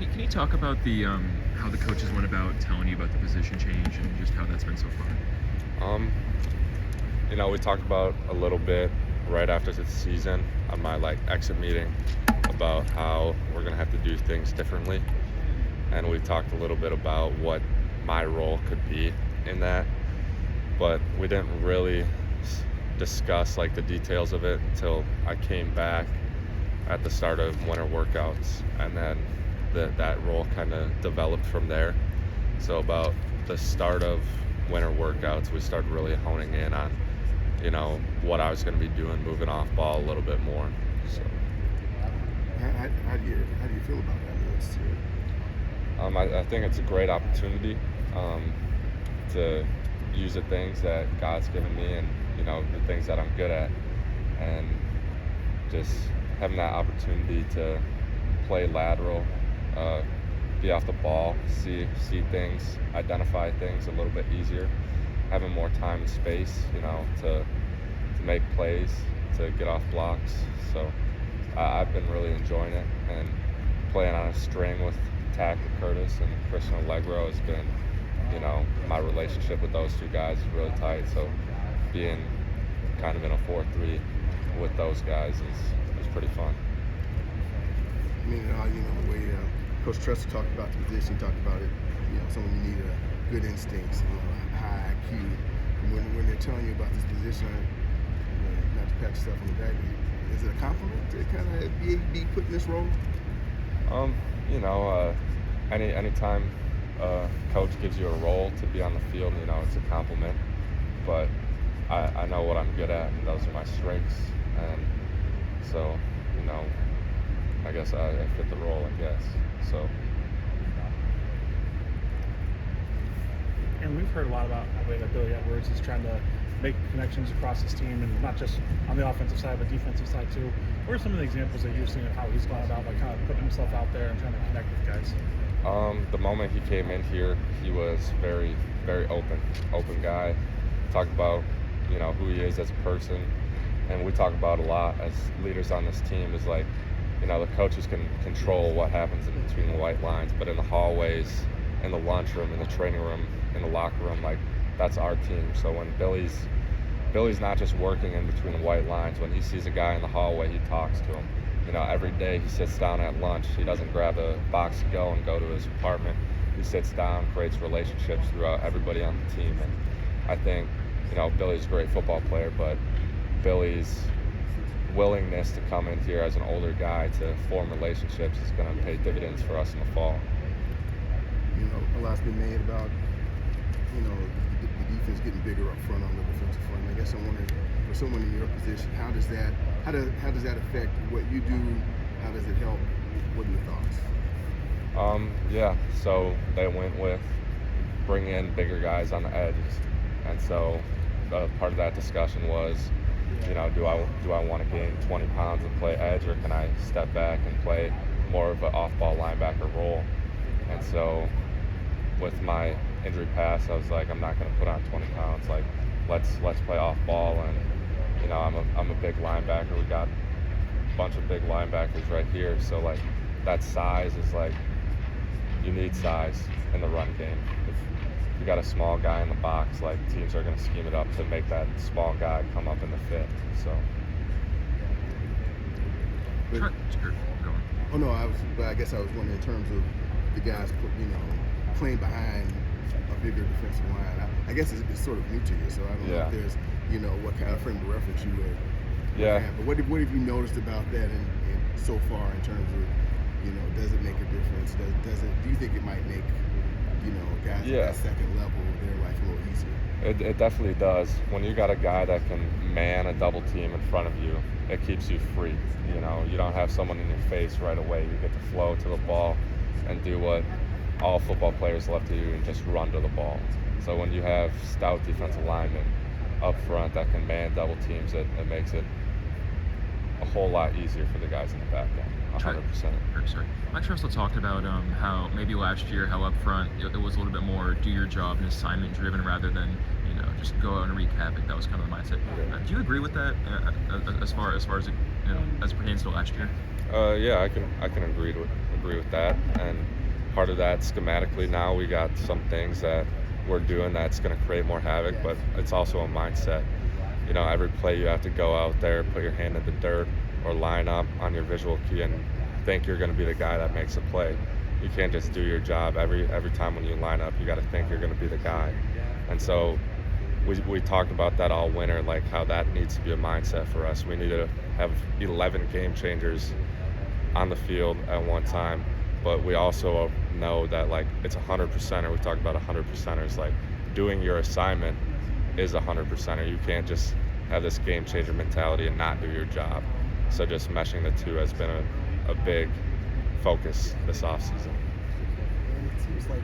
Can you talk about the how the coaches went about telling you about the position change and just how that's been so far? Um, we talked about a little bit right after the season on my exit meeting about how we're gonna have to do things differently, and we talked a little bit about what my role could be in that, but we didn't really discuss the details of it until I came back at the start of winter workouts, and then that role kind of developed from there. So about the start of winter workouts, we started really honing in on, what I was going to be doing, moving off ball a little bit more. So, how do you feel about that? I think it's a great opportunity to use the things that God's given me and the things that I'm good at, and just having that opportunity to play lateral, be off the ball, see things, identify things a little bit easier, having more time and space, to make plays, to get off blocks. So I've been really enjoying it, and playing on a string with Tack Curtis and Christian Allegro has been, my relationship with those two guys is really tight. So being kind of in a 4-3 with those guys is pretty fun. I mean, the way Coach Tressel talked about the position, talked about it, someone you need good instincts, high IQ. And when they're telling you about this position, not to pat yourself on the back, is it a compliment to kind of be put in this role? Anytime coach gives you a role to be on the field, it's a compliment. But I know what I'm good at, and those are my strengths. And so, I guess I fit the role, I guess. So. And we've heard a lot about the way that Billy Edwards is trying to make connections across his team, and not just on the offensive side, but defensive side too. What are some of the examples that you've seen of how he's gone about, kind of putting himself out there and trying to connect with guys? The moment he came in here, he was very, very open guy. Talked about, who he is as a person, and we talk about a lot as leaders on this team is the coaches can control what happens in between the white lines, but in the hallways, in the lunchroom, in the training room, in the locker room, that's our team. So when Billy's not just working in between the white lines. When he sees a guy in the hallway, he talks to him. Every day he sits down at lunch. He doesn't grab a box to go and go to his apartment. He sits down, creates relationships throughout everybody on the team. And I think, Billy's a great football player, but Billy's willingness to come in here as an older guy to form relationships is going to pay dividends for us in the fall. A lot's been made about, the defense getting bigger up front on the defensive front. I guess I'm wondering, for someone in your position, how does that affect what you do? How does it help? What are your thoughts? So they went with bring in bigger guys on the edges, and so part of that discussion was, do I want to gain 20 pounds and play edge, or can I step back and play more of an off-ball linebacker role? And so with my injury past, I was I'm not going to put on 20 pounds. Let's play off-ball, and I'm a big linebacker. We got a bunch of big linebackers right here, so that size is you need size in the run game. If you got a small guy in the box, teams are going to scheme it up to make that small guy come up in the fit. So. Sure. Oh no, I guess I was wondering in terms of the guys, playing behind a bigger defensive line. I guess it's sort of new to you, so I don't know if there's, what kind of frame of reference you would have. But what have you noticed about that and so far in terms of, does it make a difference? Do you think it might make, guys at that second level, their life a little easier? It definitely does. When you got a guy that can man a double team in front of you, it keeps you free. You don't have someone in your face right away. You get to flow to the ball and do what all football players love to do, and just run to the ball. So when you have stout defensive linemen up front that can man double teams, it makes it a whole lot easier for the guys in the back end. 100%. Sorry. Mike Tressel talked about how maybe last year, how up front it was a little bit more do your job and assignment driven rather than just go out and wreak havoc. That was kind of the mindset. Do you agree with that as far as it as it pertains to last year? I can agree with agree with that. And part of that schematically now we got some things that we're doing that's going to create more havoc, but it's also a mindset. You know, every play you have to go out there, put your hand in the dirt, or line up on your visual key and think you're going to be the guy that makes a play. You can't just do your job. Every time when you line up, you got to think you're going to be the guy. And so we talked about that all winter, like how that needs to be a mindset for us. We need to have 11 game changers on the field at one time, but we also know that like it's 100%er. We talked about 100%ers. Like doing your assignment is 100%er. You can't just have this game changer mentality and not do your job. So just meshing the two has been a big focus this offseason. And it seems like